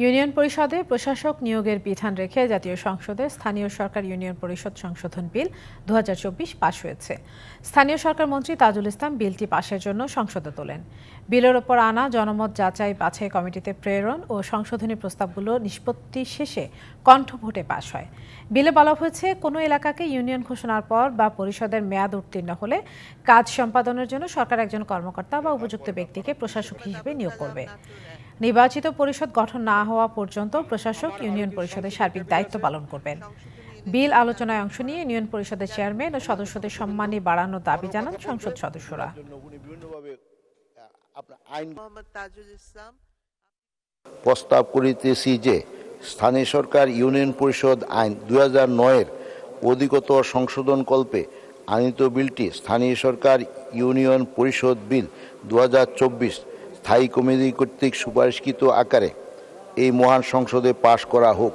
Union পরিষদে প্রশাসক নিয়োগের বিধান রেখে জাতীয় সংসদে স্থানীয় সরকার ইউনিয়ন পরিষদ সংশোধন বিল ২০২৪ পাশ হয়েছে। স্থানীয় সরকার মন্ত্রী তাজুল ইসলাম বিলটি পাশের জন্য সংসদে তোলেন। বিলের ওপর আনা জনমত যাচাই বাছাই কমিটিতে প্রেরণ ও সংশোধনী প্রস্তাবগুলো নিষ্পত্তি শেষে কণ্ঠভোটে পাশ হয়। বিলে বলা হয়েছে, কোনো এলাকাকে ইউনিয়ন ঘোষণার পর বা পরিষদের মেয়াদ উত্তীর্ণ হলে কাজ সম্পাদনের জন্য সরকার একজন কর্মকর্তা বা উপযুক্ত ব্যক্তিকে প্রশাসক হিসেবে নিয়োগ করবে। নির্বাচিত পরিষদ গঠন না হওয়া পর্যন্ত প্রশাসক ইউনিয়ন পরিষদের সার্বিক দায়িত্ব পালন করবেন। বিল আলোচনায় অংশ নিয়ে ইউনিয়ন পরিষদের চেয়ারম্যান ও সদস্যদের সম্মানী বাড়ানোর দাবি জানান সংসদ সদস্যরা। প্রস্তাব করিতেছি যে স্থানীয় সরকার ইউনিয়ন পরিষদ আইন ২০০৯-এর অধিগত সংশোধনকল্পে আনিত বিলটি স্থানীয় সরকার ইউনিয়ন পরিষদ বিল ২০২৪ স্থায়ী কমিটি কর্তৃক সুপারিশকৃত আকারে এই মহান সংসদে পাশ করা হোক।